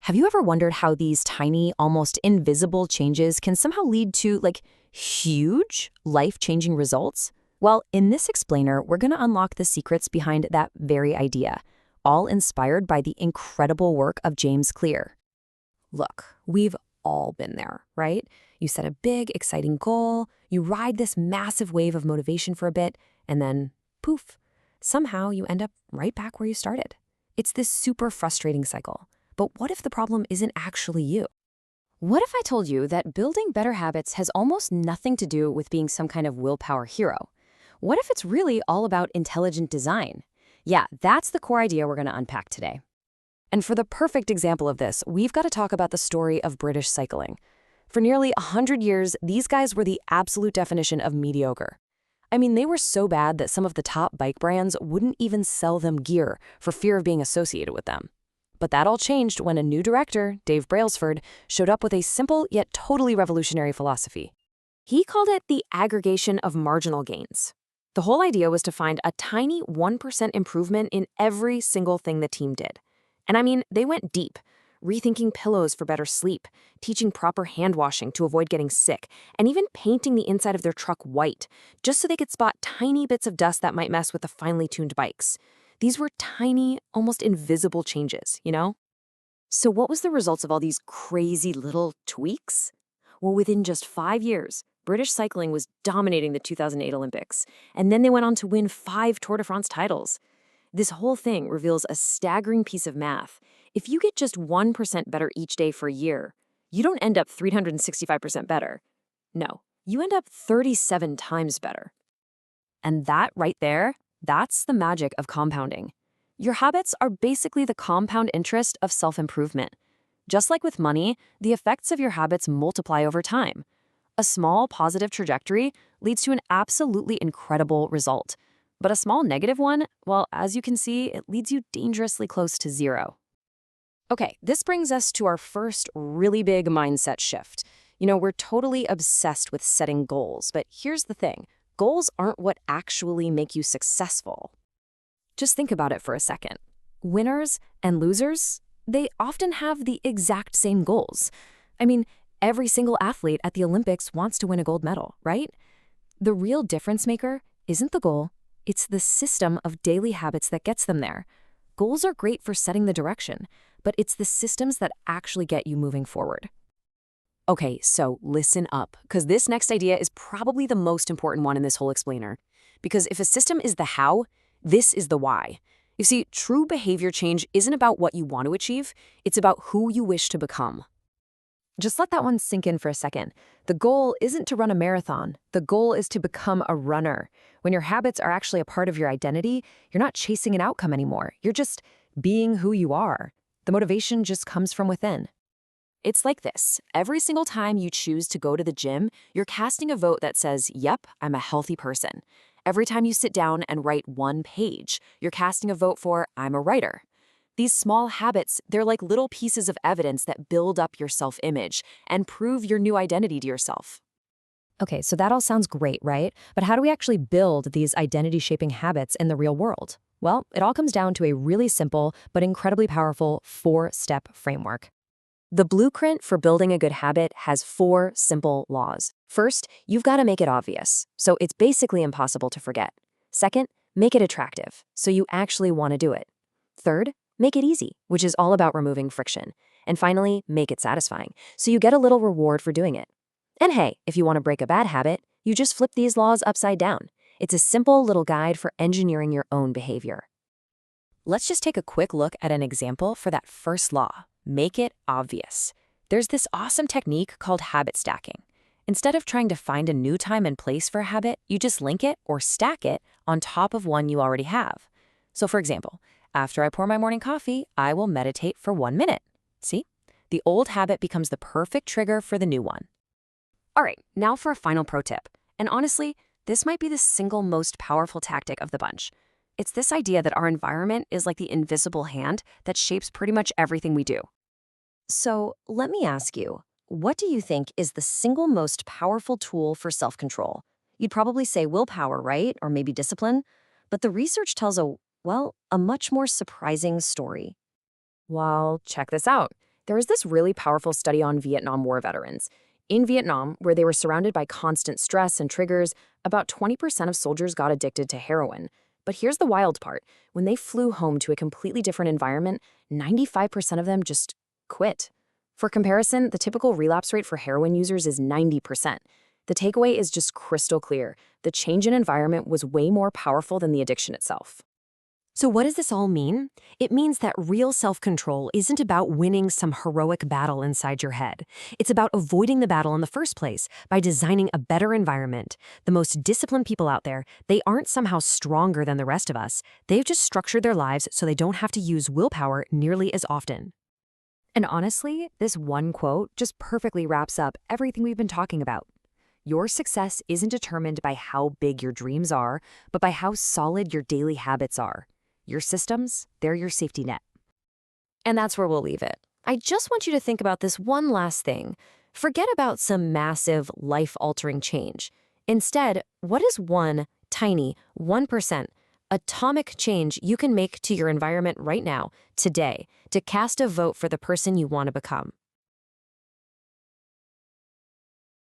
Have you ever wondered how these tiny, almost invisible changes can somehow lead to, huge, life-changing results? Well, in this explainer, we're going to unlock the secrets behind that very idea, all inspired by the incredible work of James Clear. Look, we've all been there, right? You set a big, exciting goal, you ride this massive wave of motivation for a bit, and then, poof, somehow you end up right back where you started. It's this super frustrating cycle. But what if the problem isn't actually you? What if I told you that building better habits has almost nothing to do with being some kind of willpower hero? What if it's really all about intelligent design? Yeah, that's the core idea we're going to unpack today. And for the perfect example of this, we've got to talk about the story of British cycling. For nearly 100 years, these guys were the absolute definition of mediocre. I mean, they were so bad that some of the top bike brands wouldn't even sell them gear for fear of being associated with them. But that all changed when a new director, Dave Brailsford, showed up with a simple yet totally revolutionary philosophy. He called it the aggregation of marginal gains. The whole idea was to find a tiny 1% improvement in every single thing the team did. And I mean, they went deep, rethinking pillows for better sleep, teaching proper hand washing to avoid getting sick, and even painting the inside of their truck white, just so they could spot tiny bits of dust that might mess with the finely tuned bikes. These were tiny, almost invisible changes, you know? So what was the results of all these crazy little tweaks? Well, within just 5 years, British cycling was dominating the 2008 Olympics, and then they went on to win 5 Tour de France titles. This whole thing reveals a staggering piece of math. If you get just 1% better each day for a year, you don't end up 365% better. No, you end up 37 times better. And that right there, that's the magic of compounding. Your habits are basically the compound interest of self-improvement. Just like with money, the effects of your habits multiply over time. A small positive trajectory leads to an absolutely incredible result. But a small negative one, well, as you can see, it leads you dangerously close to zero. Okay, this brings us to our first really big mindset shift. We're totally obsessed with setting goals, but here's the thing. Goals aren't what actually make you successful. Just think about it for a second. Winners and losers, they often have the exact same goals. I mean, every single athlete at the Olympics wants to win a gold medal, right? The real difference maker isn't the goal, it's the system of daily habits that gets them there. Goals are great for setting the direction, but it's the systems that actually get you moving forward. Okay, so listen up, because this next idea is probably the most important one in this whole explainer. Because if a system is the how, this is the why. You see, true behavior change isn't about what you want to achieve, it's about who you wish to become. Just let that one sink in for a second. The goal isn't to run a marathon. The goal is to become a runner. When your habits are actually a part of your identity, you're not chasing an outcome anymore. You're just being who you are. The motivation just comes from within. It's like this. Every single time you choose to go to the gym, you're casting a vote that says, yep, I'm a healthy person. Every time you sit down and write one page, you're casting a vote for, I'm a writer. These small habits, they're like little pieces of evidence that build up your self-image and prove your new identity to yourself. Okay, so that all sounds great, right? But how do we actually build these identity-shaping habits in the real world? Well, it all comes down to a really simple but incredibly powerful 4-step framework. The blueprint for building a good habit has 4 simple laws. First, you've got to make it obvious, so it's basically impossible to forget. Second, make it attractive, so you actually want to do it. Third, make it easy, which is all about removing friction. And finally, make it satisfying, so you get a little reward for doing it. And hey, if you want to break a bad habit, you just flip these laws upside down. It's a simple little guide for engineering your own behavior. Let's just take a quick look at an example for that first law. Make it obvious. There's this awesome technique called habit stacking. Instead of trying to find a new time and place for a habit, you just link it or stack it on top of one you already have. So for example, after I pour my morning coffee, I will meditate for 1 minute. See? The old habit becomes the perfect trigger for the new one. All right, now for a final pro tip. And honestly, this might be the single most powerful tactic of the bunch. It's this idea that our environment is like the invisible hand that shapes pretty much everything we do. So let me ask you, what do you think is the single most powerful tool for self-control? You'd probably say willpower, right? Or maybe discipline. But the research tells a much more surprising story. Well, check this out. There was this really powerful study on Vietnam War veterans. In Vietnam, where they were surrounded by constant stress and triggers, about 20% of soldiers got addicted to heroin. But here's the wild part. When they flew home to a completely different environment, 95% of them just quit. For comparison, the typical relapse rate for heroin users is 90%. The takeaway is just crystal clear. The change in environment was way more powerful than the addiction itself. So what does this all mean? It means that real self-control isn't about winning some heroic battle inside your head. It's about avoiding the battle in the first place by designing a better environment. The most disciplined people out there, they aren't somehow stronger than the rest of us. They've just structured their lives so they don't have to use willpower nearly as often. And honestly, this one quote just perfectly wraps up everything we've been talking about. Your success isn't determined by how big your dreams are, but by how solid your daily habits are. Your systems, they're your safety net. And that's where we'll leave it. I just want you to think about this one last thing. Forget about some massive, life-altering change. Instead, what is one tiny 1% atomic change you can make to your environment right now, today, to cast a vote for the person you want to become?